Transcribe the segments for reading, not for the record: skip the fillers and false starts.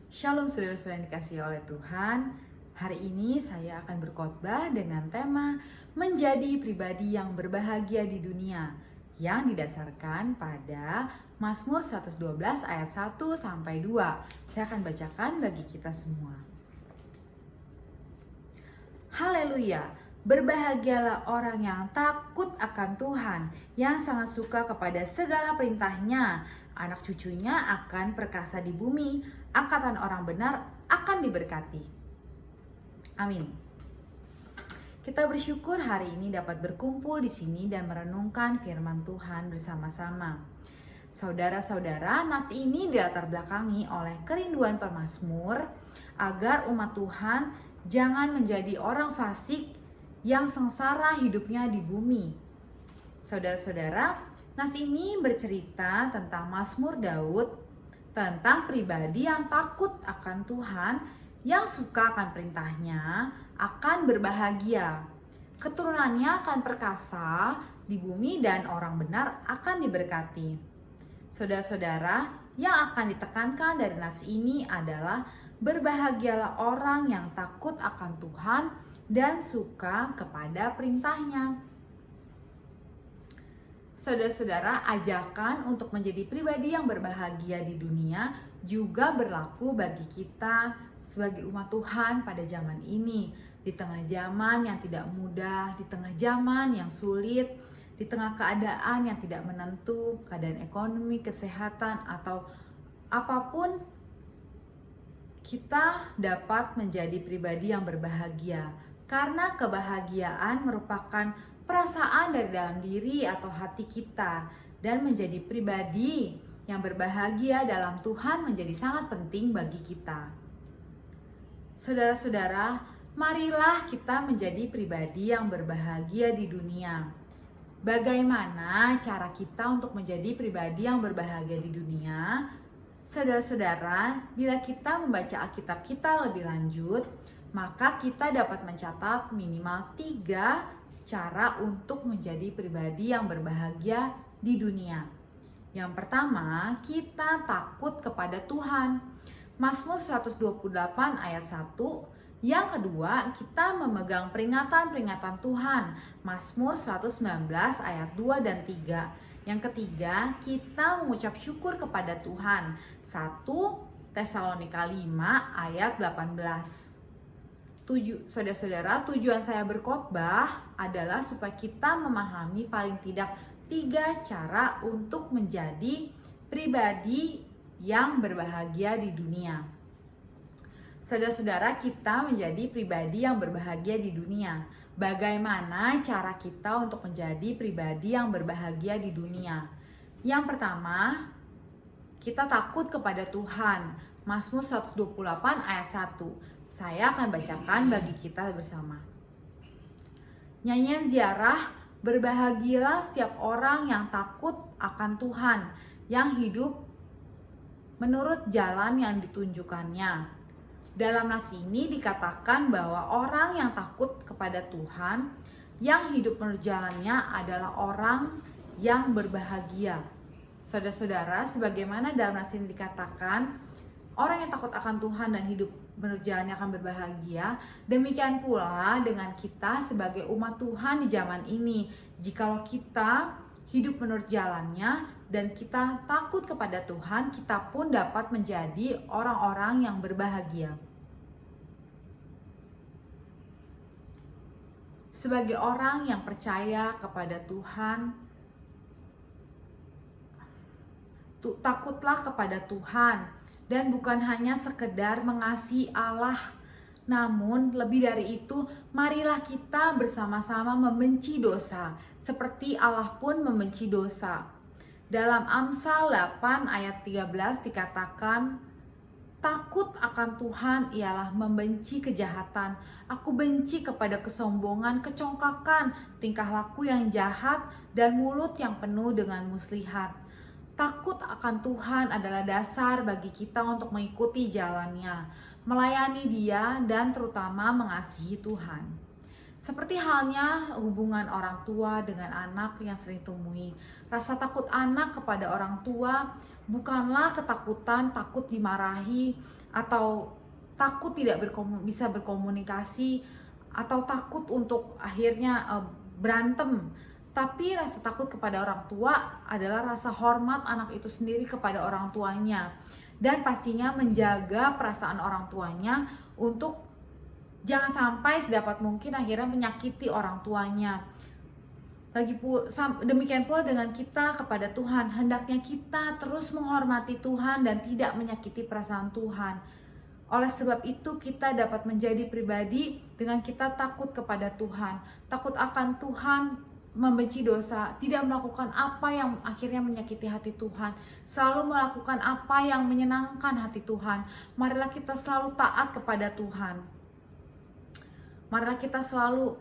Shalom saudara-saudara yang dikasihi oleh Tuhan. Hari ini saya akan berkhotbah dengan tema menjadi pribadi yang berbahagia di dunia yang didasarkan pada Mazmur 112 ayat 1 sampai 2. Saya akan bacakan bagi kita semua. Haleluya! Berbahagialah orang yang takut akan Tuhan, yang sangat suka kepada segala perintahnya. Anak cucunya akan perkasa di bumi, angkatan orang benar akan diberkati. Amin. Kita bersyukur hari ini dapat berkumpul di sini dan merenungkan firman Tuhan bersama-sama. Saudara-saudara, nas ini dilatar belakangi oleh kerinduan pemazmur agar umat Tuhan jangan menjadi orang fasik yang sengsara hidupnya di bumi. Saudara-saudara, nas ini bercerita tentang Mazmur Daud, tentang pribadi yang takut akan Tuhan, yang suka akan perintahnya, akan berbahagia. Keturunannya akan perkasa di bumi dan orang benar akan diberkati. Saudara-saudara, yang akan ditekankan dari nas ini adalah berbahagialah orang yang takut akan Tuhan dan suka kepada perintahnya. Saudara-saudara, ajakan untuk menjadi pribadi yang berbahagia di dunia juga berlaku bagi kita sebagai umat Tuhan pada zaman ini. Di tengah zaman yang tidak mudah, di tengah zaman yang sulit, di tengah keadaan yang tidak menentu, keadaan ekonomi, kesehatan, atau apapun, kita dapat menjadi pribadi yang berbahagia. Karena kebahagiaan merupakan perasaan dari dalam diri atau hati kita, dan menjadi pribadi yang berbahagia dalam Tuhan menjadi sangat penting bagi kita. Saudara-saudara, marilah kita menjadi pribadi yang berbahagia di dunia. Bagaimana cara kita untuk menjadi pribadi yang berbahagia di dunia? Saudara-saudara, bila kita membaca Alkitab kita lebih lanjut, maka kita dapat mencatat minimal 3 cara untuk menjadi pribadi yang berbahagia di dunia. Yang pertama, kita takut kepada Tuhan. Mazmur 128 ayat 1. Yang kedua, kita memegang peringatan-peringatan Tuhan. Mazmur 119 ayat 2 dan 3. Yang ketiga, kita mengucap syukur kepada Tuhan. 1 Tesalonika 5 ayat 18. Saudara-saudara, tujuan saya berkhotbah adalah supaya kita memahami paling tidak 3 cara untuk menjadi pribadi yang berbahagia di dunia. Saudara-saudara, kita menjadi pribadi yang berbahagia di dunia. Bagaimana cara kita untuk menjadi pribadi yang berbahagia di dunia? Yang pertama, kita takut kepada Tuhan. Mazmur 128 ayat 1. Saya akan bacakan bagi kita bersama. Nyanyian ziarah, berbahagialah setiap orang yang takut akan Tuhan, yang hidup menurut jalan yang ditunjukkannya. Dalam nas ini dikatakan bahwa orang yang takut kepada Tuhan, yang hidup menurut jalannya adalah orang yang berbahagia. Saudara-saudara, sebagaimana dalam nas ini dikatakan, orang yang takut akan Tuhan dan hidup menurut jalannya akan berbahagia. Demikian pula dengan kita sebagai umat Tuhan di zaman ini. Jikalau kita hidup menurut jalannya dan kita takut kepada Tuhan, kita pun dapat menjadi orang-orang yang berbahagia. Sebagai orang yang percaya kepada Tuhan, takutlah kepada Tuhan. Dan bukan hanya sekedar mengasihi Allah, namun lebih dari itu, marilah kita bersama-sama membenci dosa, seperti Allah pun membenci dosa. Dalam Amsal 8 ayat 13 dikatakan, takut akan Tuhan ialah membenci kejahatan. Aku benci kepada kesombongan, kecongkakan, tingkah laku yang jahat, dan mulut yang penuh dengan muslihat. Takut akan Tuhan adalah dasar bagi kita untuk mengikuti jalannya, melayani Dia, dan terutama mengasihi Tuhan. Seperti halnya hubungan orang tua dengan anak yang sering temui. Rasa takut anak kepada orang tua bukanlah ketakutan takut dimarahi atau takut tidak bisa berkomunikasi atau takut untuk akhirnya berantem. Tapi rasa takut kepada orang tua adalah rasa hormat anak itu sendiri kepada orang tuanya. Dan pastinya menjaga perasaan orang tuanya untuk jangan sampai sedapat mungkin akhirnya menyakiti orang tuanya. Demikian pula dengan kita kepada Tuhan, hendaknya kita terus menghormati Tuhan dan tidak menyakiti perasaan Tuhan. Oleh sebab itu kita dapat menjadi pribadi dengan kita takut kepada Tuhan, takut akan Tuhan, membenci dosa, tidak melakukan apa yang akhirnya menyakiti hati Tuhan, selalu melakukan apa yang menyenangkan hati Tuhan. Marilah kita selalu taat kepada Tuhan. Marilah kita selalu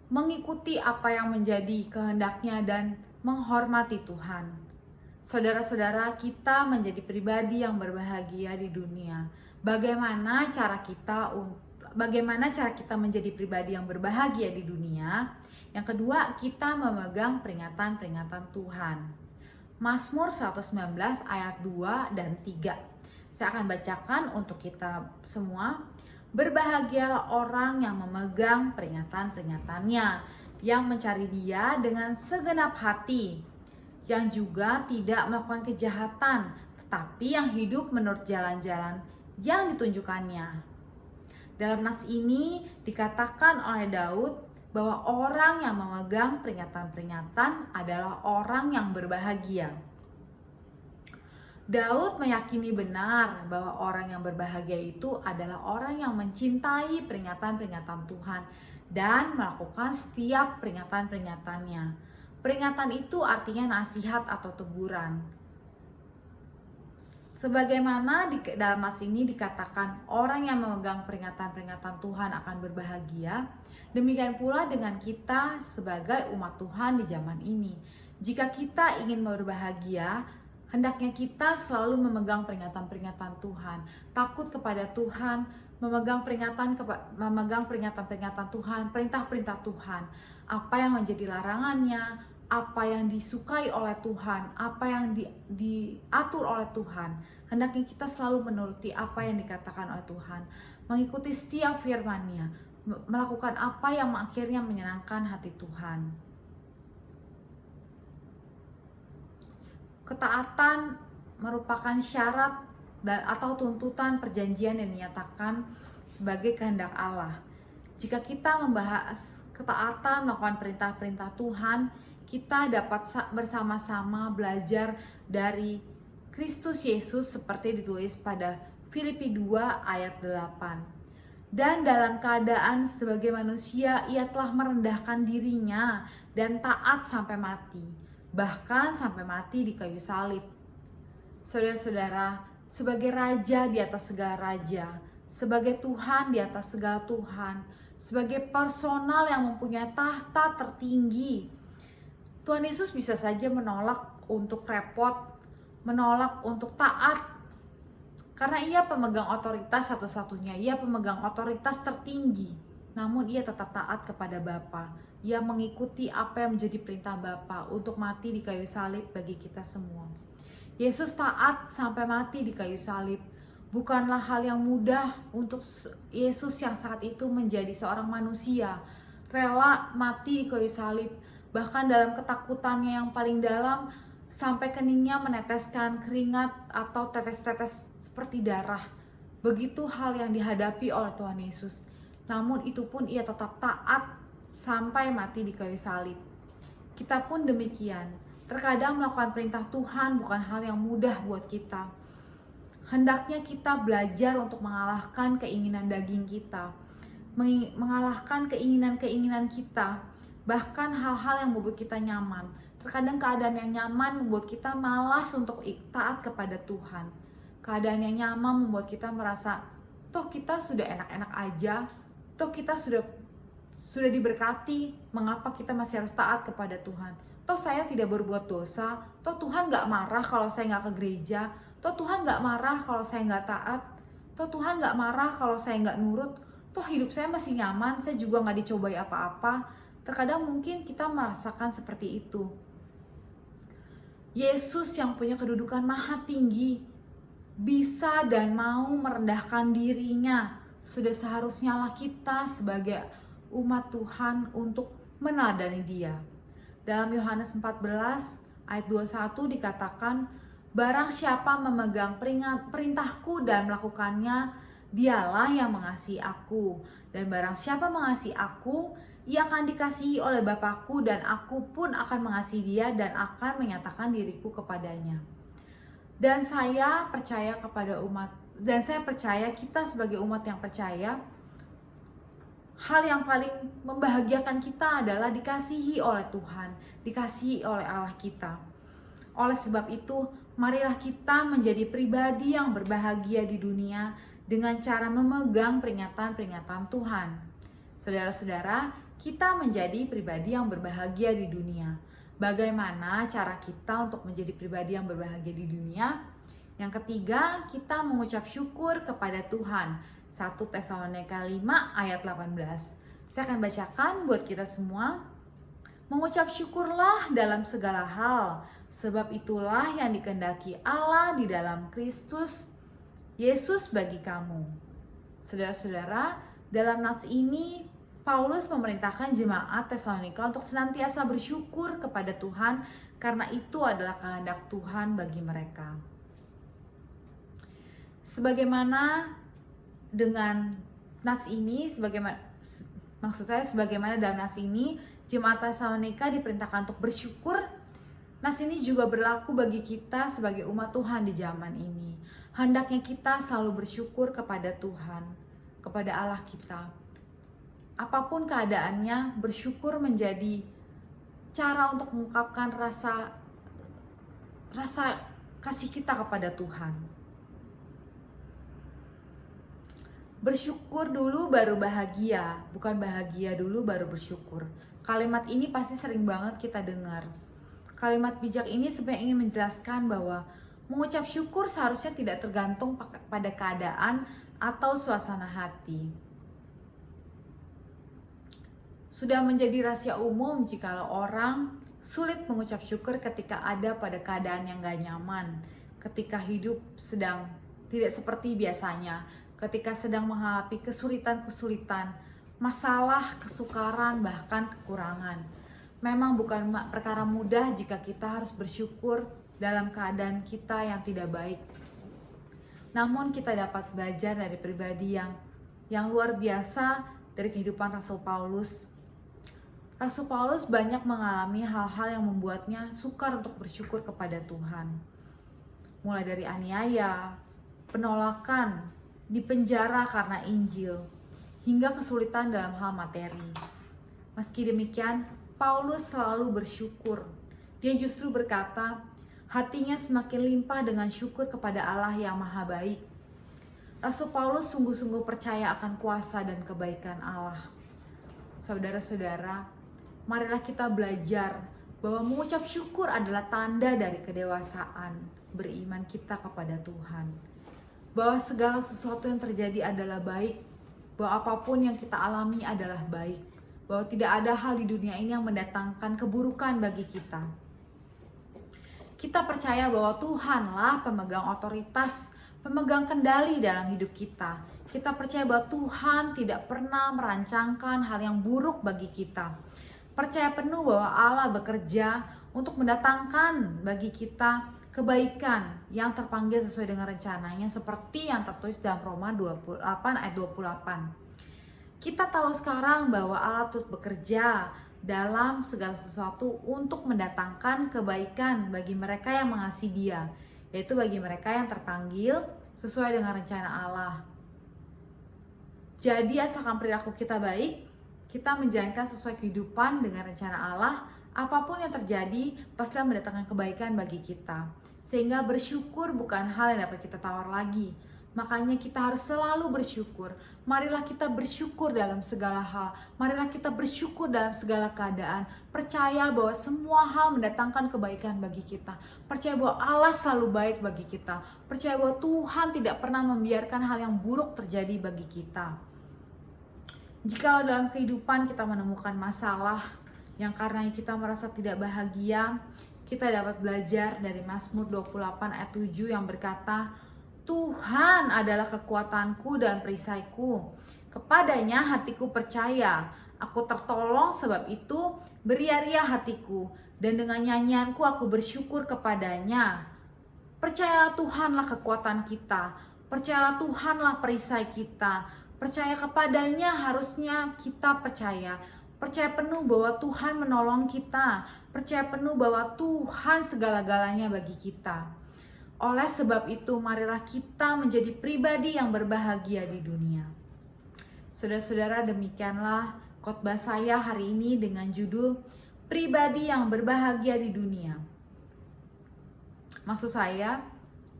mengikuti apa yang menjadi kehendaknya dan menghormati Tuhan. Saudara-saudara, kita menjadi pribadi yang berbahagia di dunia. Bagaimana cara kita menjadi pribadi yang berbahagia di dunia? Yang kedua, kita memegang peringatan-peringatan Tuhan. Mazmur 119 ayat 2 dan 3. Saya akan bacakan untuk kita semua. Berbahagialah orang yang memegang peringatan-peringatannya, yang mencari Dia dengan segenap hati, yang juga tidak melakukan kejahatan, tetapi yang hidup menurut jalan-jalan yang ditunjukkannya. Dalam nas ini dikatakan oleh Daud bahwa orang yang memegang peringatan-peringatan adalah orang yang berbahagia. Daud meyakini benar bahwa orang yang berbahagia itu adalah orang yang mencintai peringatan-peringatan Tuhan dan melakukan setiap peringatan-peringatannya. Peringatan itu artinya nasihat atau teguran. Sebagaimana dalam nas ini dikatakan orang yang memegang peringatan-peringatan Tuhan akan berbahagia, demikian pula dengan kita sebagai umat Tuhan di zaman ini. Jika kita ingin berbahagia, hendaknya kita selalu memegang peringatan-peringatan Tuhan, takut kepada Tuhan, memegang peringatan-peringatan Tuhan, perintah-perintah Tuhan, apa yang menjadi larangannya, apa yang disukai oleh Tuhan, apa yang diatur oleh Tuhan. Hendaknya kita selalu menuruti apa yang dikatakan oleh Tuhan, mengikuti setiap firman-Nya, melakukan apa yang akhirnya menyenangkan hati Tuhan. Ketaatan merupakan syarat atau tuntutan perjanjian yang dinyatakan sebagai kehendak Allah. Jika kita membahas ketaatan melakukan perintah-perintah Tuhan, kita dapat bersama-sama belajar dari Kristus Yesus seperti ditulis pada Filipi 2 ayat 8. Dan dalam keadaan sebagai manusia, ia telah merendahkan dirinya dan taat sampai mati, bahkan sampai mati di kayu salib. Saudara-saudara, sebagai raja di atas segala raja, sebagai Tuhan di atas segala Tuhan, sebagai personal yang mempunyai tahta tertinggi, Tuhan Yesus bisa saja menolak untuk repot, menolak untuk taat, karena ia pemegang otoritas satu-satunya, ia pemegang otoritas tertinggi. Namun ia tetap taat kepada Bapa. Ia mengikuti apa yang menjadi perintah Bapa untuk mati di kayu salib bagi kita semua. Yesus taat sampai mati di kayu salib. Bukanlah hal yang mudah untuk Yesus yang saat itu menjadi seorang manusia, rela mati di kayu salib. Bahkan dalam ketakutannya yang paling dalam, sampai keningnya meneteskan keringat atau tetes-tetes seperti darah. Begitu hal yang dihadapi oleh Tuhan Yesus. Namun itu pun ia tetap taat sampai mati di kayu salib. Kita pun demikian. Terkadang melakukan perintah Tuhan bukan hal yang mudah buat kita. Hendaknya kita belajar untuk mengalahkan keinginan daging kita, mengalahkan keinginan-keinginan kita, bahkan hal-hal yang membuat kita nyaman. Terkadang keadaan yang nyaman membuat kita malas untuk taat kepada Tuhan. Keadaan yang nyaman membuat kita merasa, toh kita sudah enak-enak aja, toh kita sudah diberkati, mengapa kita masih harus taat kepada Tuhan? Toh saya tidak berbuat dosa, toh Tuhan gak marah kalau saya gak ke gereja, toh Tuhan gak marah kalau saya gak taat, toh Tuhan gak marah kalau saya gak nurut, toh hidup saya masih nyaman, saya juga nggak dicobai apa-apa. Terkadang mungkin kita merasakan seperti itu. Yesus yang punya kedudukan maha tinggi, bisa dan mau merendahkan dirinya. Sudah seharusnya lah kita sebagai umat Tuhan untuk meneladani dia. Dalam Yohanes 14 ayat 21 dikatakan, barang siapa memegang perintahku dan melakukannya, dialah yang mengasihi aku. Dan barang siapa mengasihi aku, ia akan dikasihi oleh Bapakku, dan aku pun akan mengasihi dia dan akan menyatakan diriku kepadanya. Dan saya percaya kita sebagai umat yang percaya, hal yang paling membahagiakan kita adalah dikasihi oleh Tuhan, dikasihi oleh Allah kita. Oleh sebab itu, marilah kita menjadi pribadi yang berbahagia di dunia dengan cara memegang peringatan-peringatan Tuhan. Saudara-saudara, kita menjadi pribadi yang berbahagia di dunia. Bagaimana cara kita untuk menjadi pribadi yang berbahagia di dunia? Yang ketiga, kita mengucap syukur kepada Tuhan. 1 Tesalonika 5 ayat 18. Saya akan bacakan buat kita semua. Mengucap syukurlah dalam segala hal, sebab itulah yang dikehendaki Allah di dalam Kristus Yesus bagi kamu. Saudara-saudara, dalam nats ini Paulus memerintahkan jemaat Tesalonika untuk senantiasa bersyukur kepada Tuhan karena itu adalah kehendak Tuhan bagi mereka. Sebagaimana dengan nats ini, sebagaimana dalam nats ini jemaat Tesalonika diperintahkan untuk bersyukur. Nats ini juga berlaku bagi kita sebagai umat Tuhan di zaman ini. Hendaknya kita selalu bersyukur kepada Tuhan, kepada Allah kita. Apapun keadaannya, bersyukur menjadi cara untuk mengungkapkan rasa kasih kita kepada Tuhan. Bersyukur dulu baru bahagia, bukan bahagia dulu baru bersyukur. Kalimat ini pasti sering banget kita dengar. Kalimat bijak ini sebenarnya ingin menjelaskan bahwa mengucap syukur seharusnya tidak tergantung pada keadaan atau suasana hati. Sudah menjadi rahasia umum jikalau orang sulit mengucap syukur ketika ada pada keadaan yang gak nyaman, ketika hidup sedang tidak seperti biasanya, ketika sedang menghadapi kesulitan-kesulitan, masalah, kesukaran, bahkan kekurangan. Memang bukan perkara mudah jika kita harus bersyukur dalam keadaan kita yang tidak baik. Namun kita dapat belajar dari pribadi yang luar biasa dari kehidupan Rasul Paulus. Rasul Paulus banyak mengalami hal-hal yang membuatnya sukar untuk bersyukur kepada Tuhan. Mulai dari aniaya, penolakan, dipenjara karena Injil, hingga kesulitan dalam hal materi. Meski demikian, Paulus selalu bersyukur. Dia justru berkata, hatinya semakin limpah dengan syukur kepada Allah yang Maha Baik. Rasul Paulus sungguh-sungguh percaya akan kuasa dan kebaikan Allah. Saudara-saudara, marilah kita belajar bahwa mengucap syukur adalah tanda dari kedewasaan beriman kita kepada Tuhan. Bahwa segala sesuatu yang terjadi adalah baik, bahwa apapun yang kita alami adalah baik, bahwa tidak ada hal di dunia ini yang mendatangkan keburukan bagi kita. Kita percaya bahwa Tuhanlah pemegang otoritas, pemegang kendali dalam hidup kita. Kita percaya bahwa Tuhan tidak pernah merancangkan hal yang buruk bagi kita. Percaya penuh bahwa Allah bekerja untuk mendatangkan bagi kita kebaikan yang terpanggil sesuai dengan rencananya, seperti yang tertulis dalam Roma 28 ayat 28. Kita tahu sekarang bahwa Allah turut bekerja dalam segala sesuatu untuk mendatangkan kebaikan bagi mereka yang mengasihi Dia, yaitu bagi mereka yang terpanggil sesuai dengan rencana Allah. Jadi asalkan perilaku kita baik, kita menjalankan sesuai kehidupan dengan rencana Allah, apapun yang terjadi pastilah mendatangkan kebaikan bagi kita. Sehingga bersyukur bukan hal yang dapat kita tawar lagi. Makanya kita harus selalu bersyukur. Marilah kita bersyukur dalam segala hal. Marilah kita bersyukur dalam segala keadaan. Percaya bahwa semua hal mendatangkan kebaikan bagi kita. Percaya bahwa Allah selalu baik bagi kita. Percaya bahwa Tuhan tidak pernah membiarkan hal yang buruk terjadi bagi kita. Jika dalam kehidupan kita menemukan masalah yang karena kita merasa tidak bahagia, kita dapat belajar dari Mazmur 28 ayat 7 yang berkata, Tuhan adalah kekuatanku dan perisaiku. Kepadanya hatiku percaya, aku tertolong, sebab itu beria-ria hatiku, dan dengan nyanyianku aku bersyukur kepadanya. Percayalah Tuhanlah kekuatan kita, percayalah Tuhanlah perisai kita, percaya kepadanya harusnya kita percaya. Percaya penuh bahwa Tuhan menolong kita, percaya penuh bahwa Tuhan segala-galanya bagi kita. Oleh sebab itu, marilah kita menjadi pribadi yang berbahagia di dunia. Saudara-saudara, demikianlah khotbah saya hari ini dengan judul Pribadi yang Berbahagia di Dunia. Maksud saya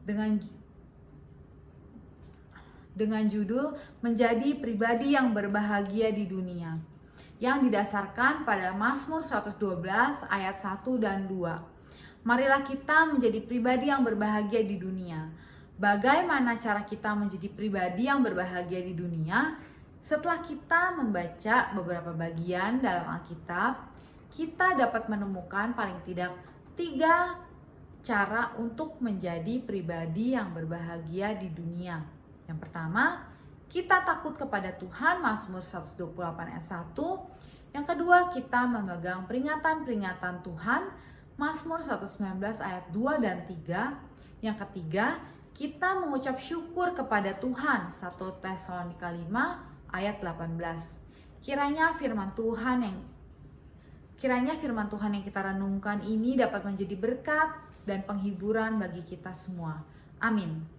dengan judul menjadi pribadi yang berbahagia di dunia, yang didasarkan pada Mazmur 112 ayat 1 dan 2. Marilah kita menjadi pribadi yang berbahagia di dunia. Bagaimana cara kita menjadi pribadi yang berbahagia di dunia? Setelah kita membaca beberapa bagian dalam Alkitab, kita dapat menemukan paling tidak 3 cara untuk menjadi pribadi yang berbahagia di dunia. Yang pertama, kita takut kepada Tuhan, Mazmur 128 ayat 1. Yang kedua, kita memegang peringatan-peringatan Tuhan, Mazmur 119 ayat 2 dan 3. Yang ketiga, kita mengucap syukur kepada Tuhan, 1 Tesalonika 5 ayat 18. Kiranya firman Tuhan yang kita renungkan ini dapat menjadi berkat dan penghiburan bagi kita semua. Amin.